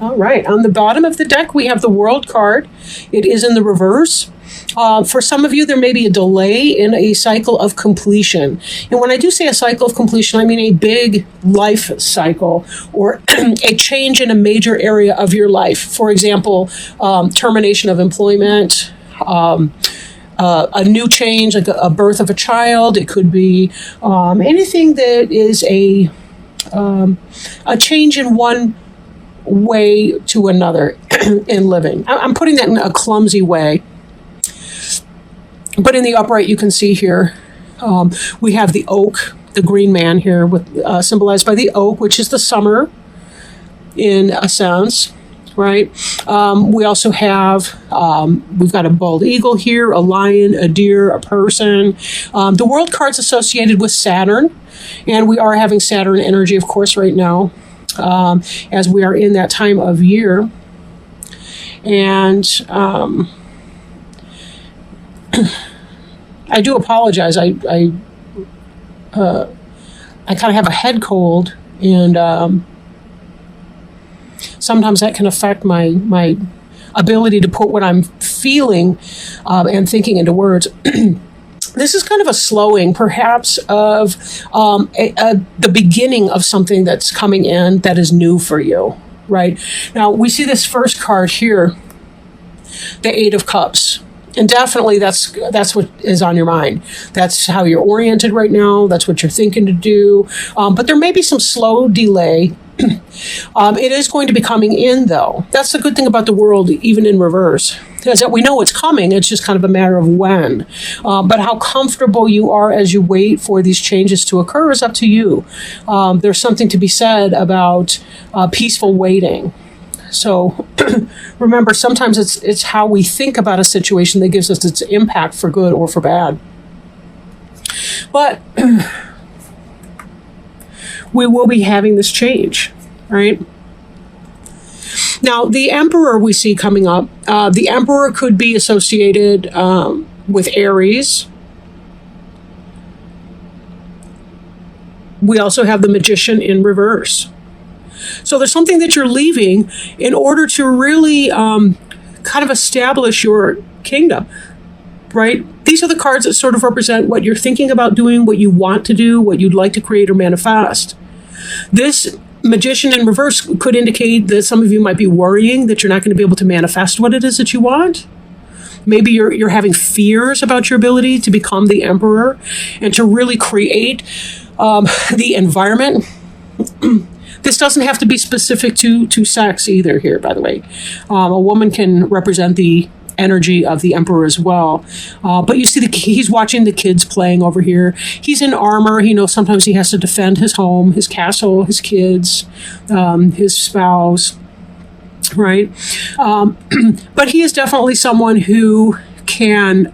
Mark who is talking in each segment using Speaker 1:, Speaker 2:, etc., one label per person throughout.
Speaker 1: All right. On the bottom of the deck, we have the World card. It is in the reverse. For some of you, there may be a delay in a cycle of completion. And when I do say a cycle of completion, I mean a big life cycle or a change in a major area of your life. For example, termination of employment, a new change, like a birth of a child. It could be anything that is a change in one way to another in living. I'm putting that in a clumsy way. But in the upright, you can see here, we have the oak, the green man here, with symbolized by the oak, which is the summer in a sense, right? We also have, we've got a bald eagle here, a lion, a deer, a person. The world card's associated with Saturn, and we are having Saturn energy, of course, right now, as we are in that time of year. And I do apologize. I kind of have a head cold, and sometimes that can affect my ability to put what I'm feeling and thinking into words. This is kind of a slowing, perhaps, of the beginning of something that's coming in that is new for you, right? Now, we see this first card here, the Eight of Cups. And definitely that's what is on your mind. That's how you're oriented right now. That's what you're thinking to do. But there may be some slow delay. It is going to be coming in, though. That's the good thing about the world, even in reverse, is that we know it's coming. It's just kind of a matter of when. But how comfortable you are as you wait for these changes to occur is up to you. There's something to be said about peaceful waiting. So remember, sometimes it's how we think about a situation that gives us its impact for good or for bad. But we will be having this change, right? Now, the Emperor we see coming up, the Emperor could be associated with Aries. We also have the Magician in reverse. So there's something that you're leaving in order to really kind of establish your kingdom, right? These are the cards that sort of represent what you're thinking about doing, what you want to do, what you'd like to create or manifest. This Magician in reverse could indicate that some of you might be worrying that you're not going to be able to manifest what it is that you want. Maybe you're having fears about your ability to become the Emperor and to really create the environment. This doesn't have to be specific to sex either here, by the way. A woman can represent the energy of the Emperor as well. But you see he's watching the kids playing over here. He's in armor. He knows sometimes he has to defend his home, his castle, his kids, his spouse, right? But he is definitely someone who can...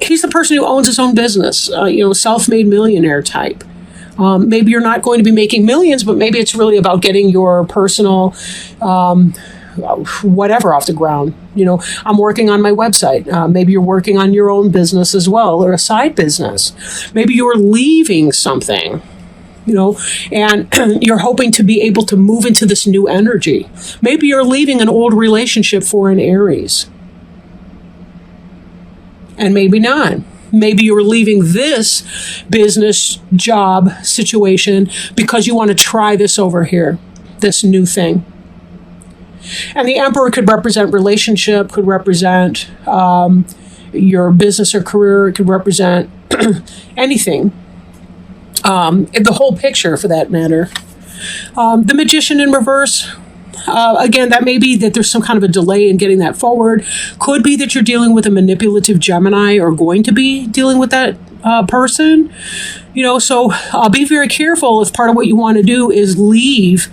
Speaker 1: he's the person who owns his own business, self-made millionaire type. Maybe you're not going to be making millions, but maybe it's really about getting your personal whatever off the ground. I'm working on my website. Maybe you're working on your own business as well, or a side business. Maybe you're leaving something, and you're hoping to be able to move into this new energy. Maybe you're leaving an old relationship for an Aries. And maybe not. Maybe you're leaving this business job situation because you want to try this over here, this new thing. And the Emperor could represent relationship, could represent your business or career, it could represent anything. The whole picture, for that matter. The Magician in reverse. Again, that may be that there's some kind of a delay in getting that forward. Could be that you're dealing with a manipulative Gemini or going to be dealing with that person. So be very careful if part of what you want to do is leave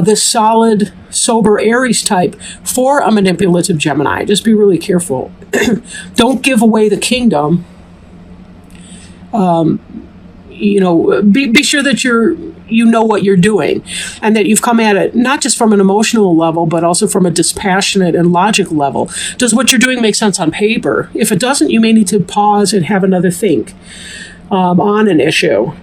Speaker 1: this solid, sober Aries type for a manipulative Gemini. Just be really careful. Don't give away the kingdom. Be sure that you know what you're doing and that you've come at it not just from an emotional level, but also from a dispassionate and logic level. Does what you're doing make sense on paper? If it doesn't, you may need to pause and have another think on an issue.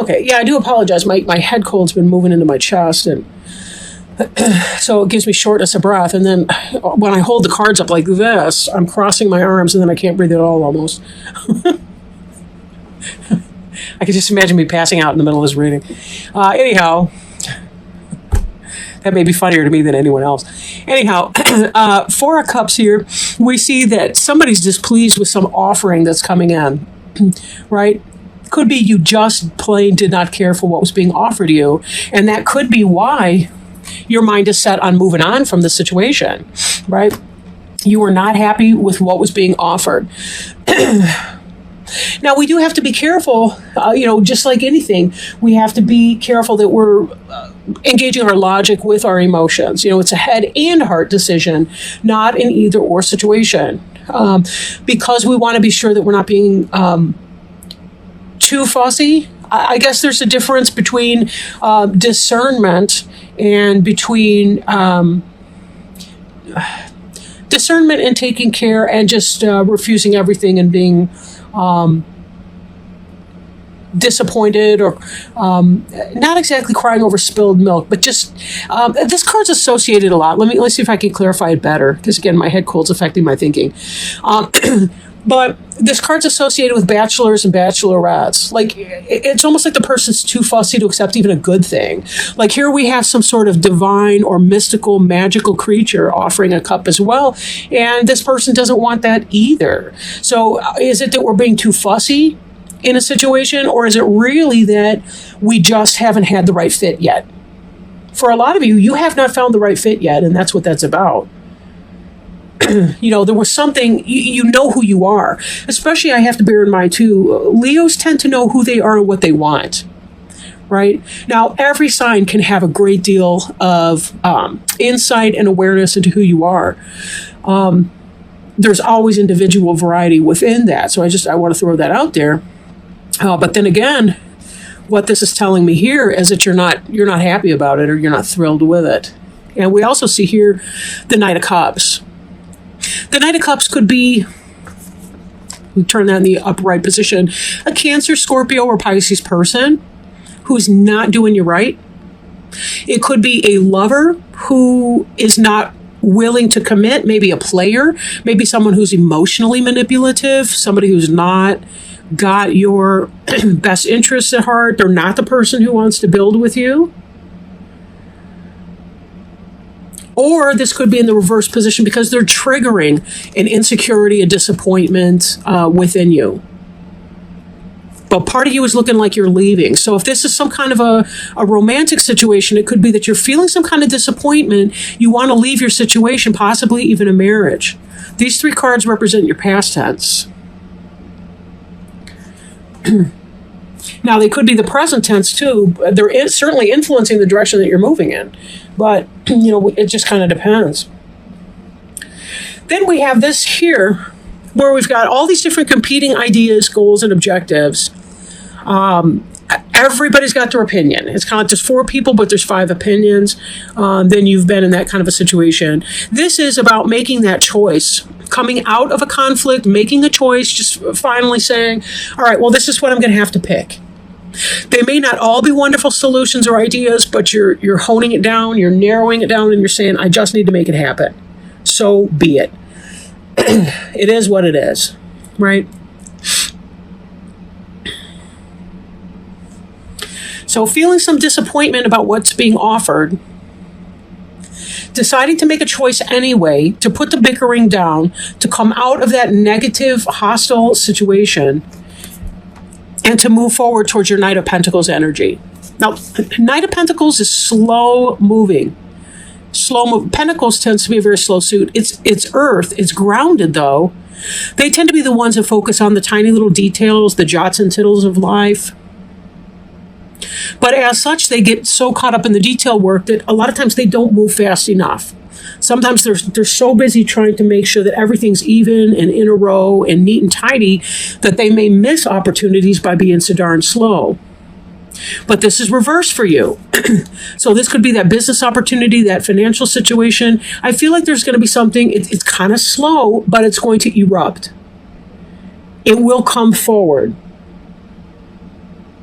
Speaker 1: Okay, yeah, I do apologize. My head cold's been moving into my chest, and so it gives me shortness of breath. And then when I hold the cards up like this, I'm crossing my arms, and then I can't breathe at all almost. I could just imagine me passing out in the middle of this reading. Anyhow, that may be funnier to me than anyone else. Anyhow, 4 of Cups here, we see that somebody's displeased with some offering that's coming in, right? Could be you just plain did not care for what was being offered you, and that could be why your mind is set on moving on from the situation, right? You were not happy with what was being offered. Now, we do have to be careful, just like anything, we have to be careful that we're engaging our logic with our emotions. It's a head and heart decision, not an either or situation, because we want to be sure that we're not being too fussy. I guess there's a difference between discernment and between discernment and taking care and just refusing everything and being disappointed or not exactly crying over spilled milk, but just this card's associated a lot. Let's see if I can clarify it better, because again, my head cold's affecting my thinking. But this card's associated with bachelors and bachelorettes. Like, it's almost like the person's too fussy to accept even a good thing. Like, here we have some sort of divine or mystical, magical creature offering a cup as well, and this person doesn't want that either. So is it that we're being too fussy in a situation, or is it really that we just haven't had the right fit yet? For a lot of you, you have not found the right fit yet, and that's what that's about. There was something, you know who you are. Especially, I have to bear in mind, too, Leos tend to know who they are and what they want, right? Now, every sign can have a great deal of insight and awareness into who you are. There's always individual variety within that, so I want to throw that out there. But then again, what this is telling me here is that you're not happy about it, or you're not thrilled with it. And we also see here the Knight of Cups. The Knight of Cups could be, we turn that in the upright position, a Cancer, Scorpio, or Pisces person who's not doing you right. It could be a lover who is not willing to commit, maybe a player, maybe someone who's emotionally manipulative, somebody who's not got your best interests at heart. They're not the person who wants to build with you. Or this could be in the reverse position because they're triggering an insecurity, a disappointment within you. But part of you is looking like you're leaving. So if this is some kind of a romantic situation, it could be that you're feeling some kind of disappointment. You want to leave your situation, possibly even a marriage. These 3 cards represent your past tense. Now, they could be the present tense, too. They're certainly influencing the direction that you're moving in. But, it just kind of depends. Then we have this here, where we've got all these different competing ideas, goals, and objectives. Everybody's got their opinion. It's kind of like there's 4 people, but there's 5 opinions. Then you've been in that kind of a situation. This is about making that choice, coming out of a conflict, making a choice, just finally saying, all right, well, this is what I'm going to have to pick. They may not all be wonderful solutions or ideas, but you're honing it down, you're narrowing it down, and you're saying, I just need to make it happen. So be it. It is what it is, right? So feeling some disappointment about what's being offered, deciding to make a choice anyway, to put the bickering down, to come out of that negative, hostile situation, and to move forward towards your Knight of Pentacles energy. Now, Knight of Pentacles is slow moving. Pentacles tends to be a very slow suit. It's earth. It's grounded, though. They tend to be the ones that focus on the tiny little details, the jots and tittles of life. But as such, they get so caught up in the detail work that a lot of times they don't move fast enough. Sometimes they're so busy trying to make sure that everything's even and in a row and neat and tidy that they may miss opportunities by being so darn slow. But this is reverse for you. So this could be that business opportunity, that financial situation. I feel like there's going to be something, it's kind of slow, but it's going to erupt. It will come forward.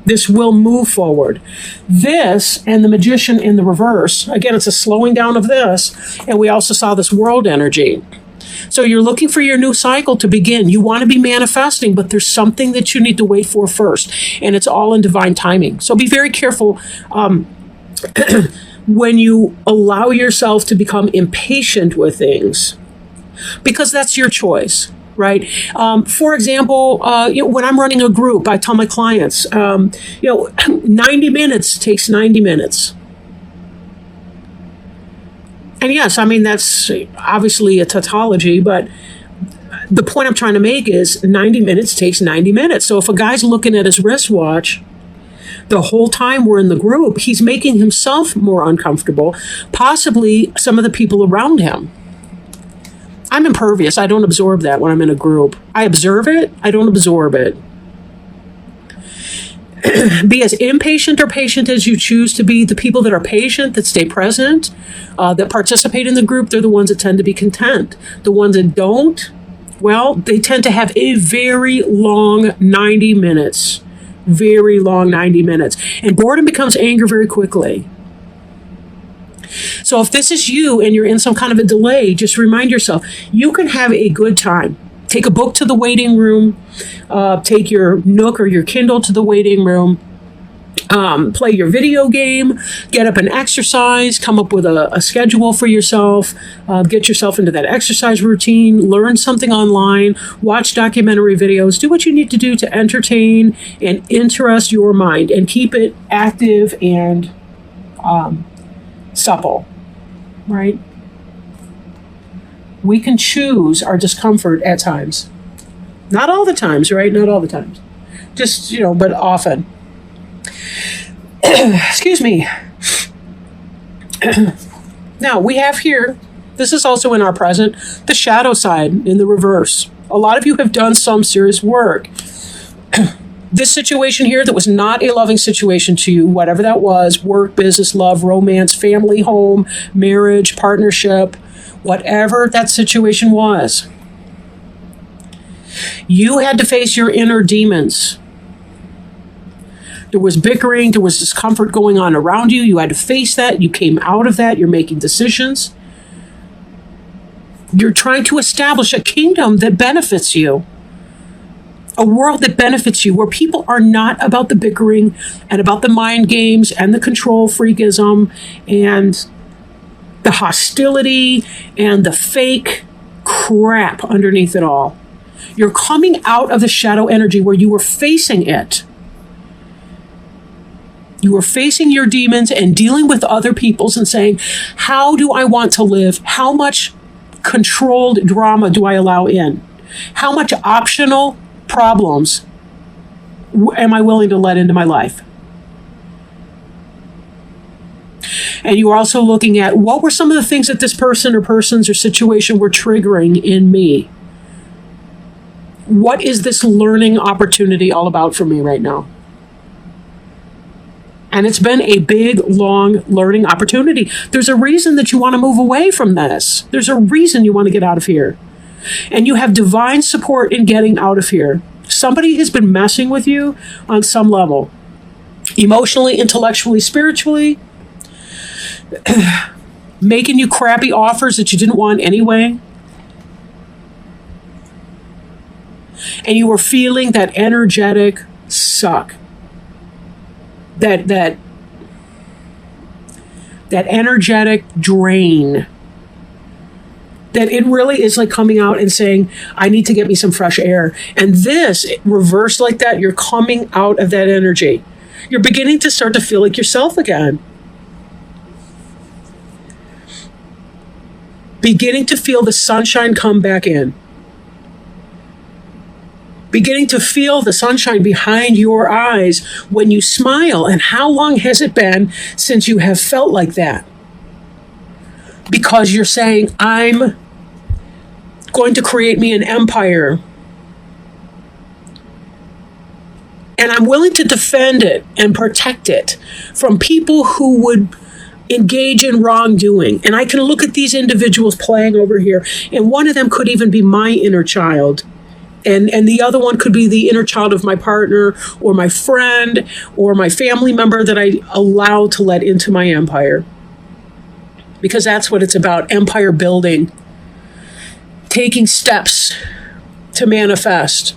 Speaker 1: This will move forward. This and the magician in the reverse, again, it's a slowing down of this. And we also saw this world energy. So you're looking for your new cycle to begin. You want to be manifesting, but there's something that you need to wait for first. And it's all in divine timing. So be very careful when you allow yourself to become impatient with things, because that's your choice. Right. For example, when I'm running a group, I tell my clients, 90 minutes takes 90 minutes. And yes, I mean, that's obviously a tautology, but the point I'm trying to make is 90 minutes takes 90 minutes. So if a guy's looking at his wristwatch the whole time we're in the group, he's making himself more uncomfortable, possibly some of the people around him. I'm impervious. I don't absorb that when I'm in a group. I observe it. I don't absorb it. Be as impatient or patient as you choose to be. The people that are patient, that stay present, that participate in the group, they're the ones that tend to be content. The ones that don't, well, they tend to have a very long 90 minutes. Very long 90 minutes. And boredom becomes anger very quickly. So if this is you and you're in some kind of a delay, just remind yourself, you can have a good time. Take a book to the waiting room. Take your Nook or your Kindle to the waiting room. Play your video game. Get up and exercise. Come up with a schedule for yourself. Get yourself into that exercise routine. Learn something online. Watch documentary videos. Do what you need to do to entertain and interest your mind and keep it active and supple, right? We can choose our discomfort at times. Not all the times, right? Not all the times. Just, but often. Excuse me. Now, we have here, this is also in our present, the shadow side in the reverse. A lot of you have done some serious work. This situation here that was not a loving situation to you, whatever that was, work, business, love, romance, family, home, marriage, partnership, whatever that situation was, you had to face your inner demons. There was bickering, there was discomfort going on around you. You had to face that. You came out of that. You're making decisions. You're trying to establish a kingdom that benefits you. A world that benefits you, where people are not about the bickering and about the mind games and the control freakism and the hostility and the fake crap underneath it all. You're coming out of the shadow energy where you were facing it. You were facing your demons and dealing with other people's and saying, how do I want to live? How much controlled drama do I allow in? How much optional problems am I willing to let into my life? And you are also looking at what were some of the things that this person or persons or situation were triggering in me? What is this learning opportunity all about for me right now? And it's been a big, long learning opportunity. There's a reason that you want to move away from this. There's a reason you want to get out of here. And you have divine support in getting out of here. Somebody has been messing with you on some level. Emotionally, intellectually, spiritually. Making you crappy offers that you didn't want anyway. And you were feeling that energetic suck. That energetic drain. That it really is like coming out and saying, I need to get me some fresh air. And this, reversed like that, you're coming out of that energy. You're beginning to start to feel like yourself again. Beginning to feel the sunshine come back in. Beginning to feel the sunshine behind your eyes when you smile. And how long has it been since you have felt like that? Because you're saying, I'm going to create me an empire. And I'm willing to defend it and protect it from people who would engage in wrongdoing. And I can look at these individuals playing over here, and one of them could even be my inner child. And the other one could be the inner child of my partner or my friend or my family member that I allow to let into my empire. Because that's what it's about, empire building. Taking steps to manifest.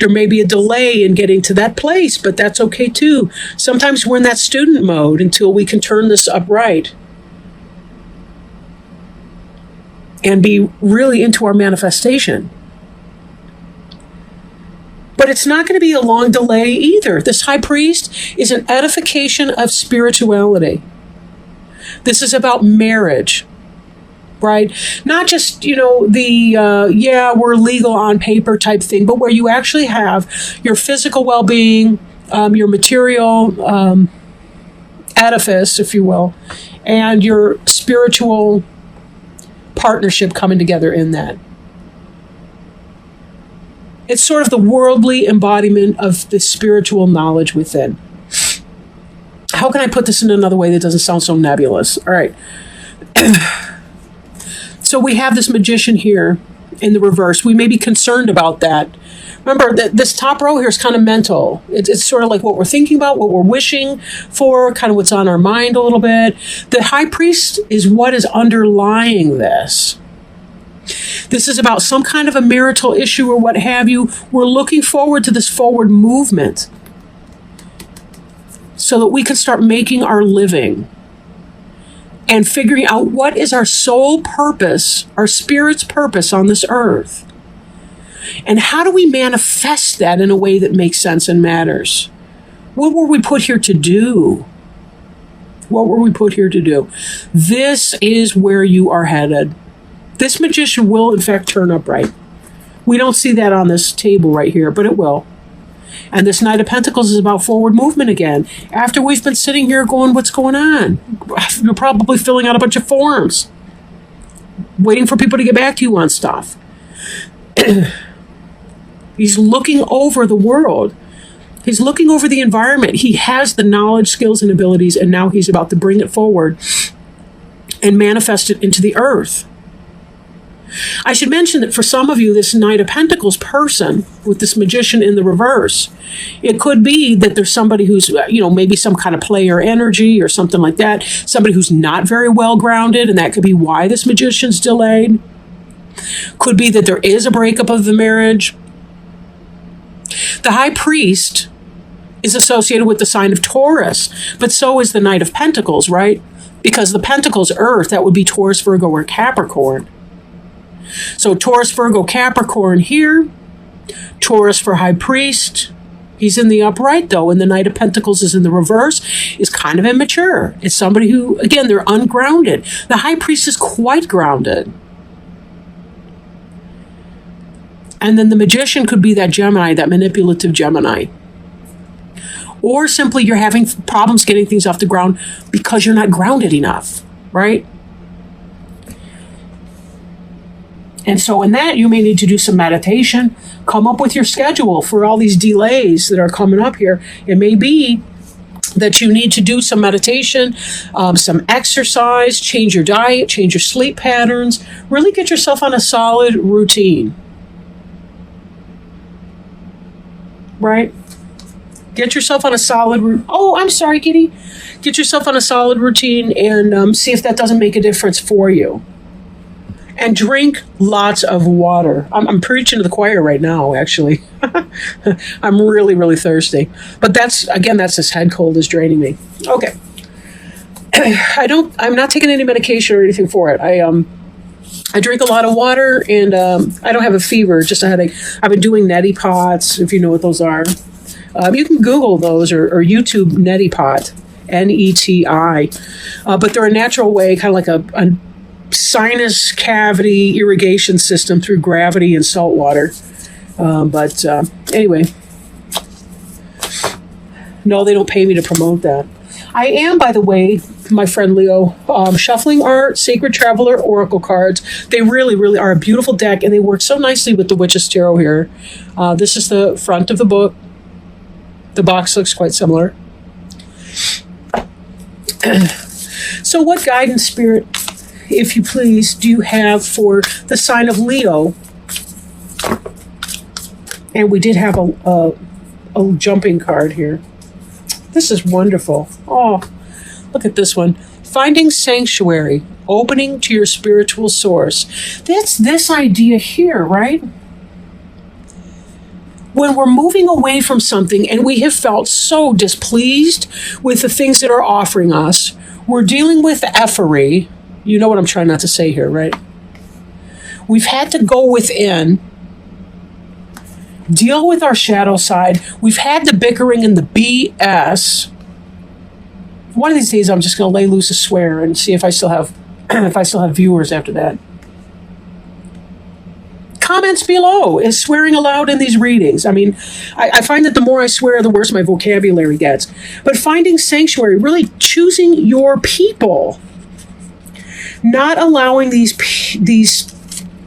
Speaker 1: There may be a delay in getting to that place, but that's okay too. Sometimes we're in that student mode until we can turn this upright and be really into our manifestation. But it's not going to be a long delay either. This high priest is an edification of spirituality. This is about marriage, right? Not just, we're legal on paper type thing, but where you actually have your physical well-being, your material edifice, if you will, and your spiritual partnership coming together in that. It's sort of the worldly embodiment of the spiritual knowledge within. How can I put this in another way that doesn't sound so nebulous? All right. So we have this magician here in the reverse. We may be concerned about that. Remember that this top row here is kind of mental. It's sort of like what we're thinking about, what we're wishing for, kind of what's on our mind a little bit. The high priest is what is underlying this. This is about some kind of a marital issue or what have you. We're looking forward to this forward movement so that we can start making our living and figuring out what is our soul purpose, our spirit's purpose on this earth. And how do we manifest that in a way that makes sense and matters? What were we put here to do? What were we put here to do? This is where you are headed. This magician will, in fact, turn upright. We don't see that on this table right here, but it will. And this Knight of Pentacles is about forward movement again. After we've been sitting here going, what's going on? You're probably filling out a bunch of forms, waiting for people to get back to you on stuff. He's looking over the world. He's looking over the environment. He has the knowledge, skills, and abilities, and now he's about to bring it forward and manifest it into the earth. I should mention that for some of you, this Knight of Pentacles person with this magician in the reverse, it could be that there's somebody who's, maybe some kind of player energy or something like that, somebody who's not very well grounded, and that could be why this magician's delayed. Could be that there is a breakup of the marriage. The high priest is associated with the sign of Taurus, but so is the Knight of Pentacles, right? Because the Pentacles Earth, that would be Taurus, Virgo, or Capricorn. So Taurus, Virgo, Capricorn here. Taurus for high priest. He's in the upright, though, and the Knight of Pentacles is in the reverse, is kind of immature. It's somebody who, again, they're ungrounded. The high priest is quite grounded. And then the magician could be that Gemini, that manipulative Gemini. Or simply you're having problems getting things off the ground because you're not grounded enough, right? And so in that, you may need to do some meditation, come up with your schedule for all these delays that are coming up here. It may be that you need to do some meditation, some exercise, change your diet, change your sleep patterns, really get yourself on a solid routine. Right? Get yourself on a solid I'm sorry, Kitty. Get yourself on a solid routine and see if that doesn't make a difference for you. And drink lots of water. I'm preaching to the choir right now, actually. I'm really, really thirsty. But that's this head cold is draining me. Okay. I'm not taking any medication or anything for it. I drink a lot of water, and I don't have a fever, just a headache. I've been doing neti pots, if you know what those are. You can Google those or YouTube neti pot, N-E-T-I. But they're a natural way, kind of like a sinus cavity irrigation system through gravity and salt water. Anyway, no, they don't pay me to promote that. I am, by the way, my friend Leo, Shuffling Art, Sacred Traveler, Oracle cards. They really, really are a beautiful deck, and they work so nicely with the Witch's Tarot here. This is the front of the book. The box looks quite similar. So what guidance, Spirit, if you please, do you have for the sign of Leo And we did have a jumping card here. This is wonderful. Oh, look at this one. Finding sanctuary, opening to your spiritual source. That's this idea here, right? When we're moving away from something and we have felt so displeased with the things that are offering us, we're dealing with effery. You know what I'm trying not to say here, right? We've had to go within, deal with our shadow side. We've had the bickering and the BS. One of these days, I'm just going to lay loose a swear and see if I still have viewers after that. Comments below. Is swearing allowed in these readings? I mean, I find that the more I swear, the worse my vocabulary gets. But finding sanctuary, really choosing your people, not allowing these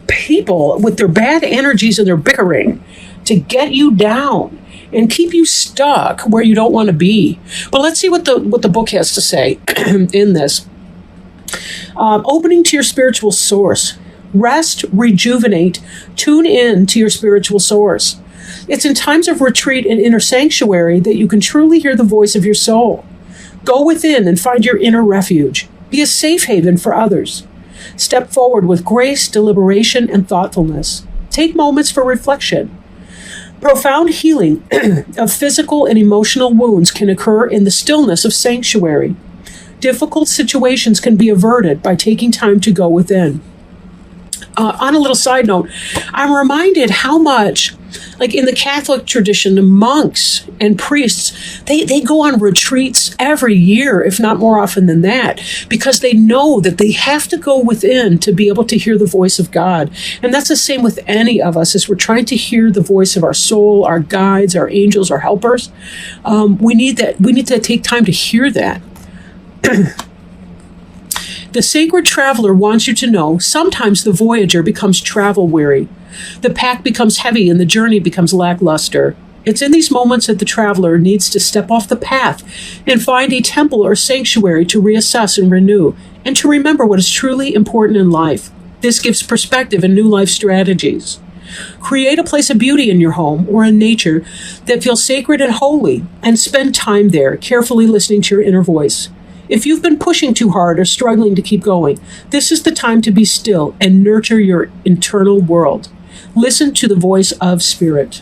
Speaker 1: people with their bad energies and their bickering to get you down and keep you stuck where you don't want to be. But let's see what the book has to say in this. Opening to your spiritual source. Rest, rejuvenate, tune in to your spiritual source. It's in times of retreat and inner sanctuary that you can truly hear the voice of your soul. Go within and find your inner refuge. Be a safe haven for others. Step forward with grace, deliberation, and thoughtfulness. Take moments for reflection. Profound healing of physical and emotional wounds can occur in the stillness of sanctuary. Difficult situations can be averted by taking time to go within. On a little side note, I'm reminded how much, like in the Catholic tradition, the monks and priests, they go on retreats every year, if not more often than that, because they know that they have to go within to be able to hear the voice of God. And that's the same with any of us as we're trying to hear the voice of our soul, our guides, our angels, our helpers. We need to take time to hear that. The sacred traveler wants you to know sometimes the voyager becomes travel weary. The pack becomes heavy and the journey becomes lackluster. It's in these moments that the traveler needs to step off the path and find a temple or sanctuary to reassess and renew, and to remember what is truly important in life. This gives perspective and new life strategies. Create a place of beauty in your home or in nature that feels sacred and holy, and spend time there, carefully listening to your inner voice. If you've been pushing too hard or struggling to keep going, this is the time to be still and nurture your internal world. Listen to the voice of Spirit.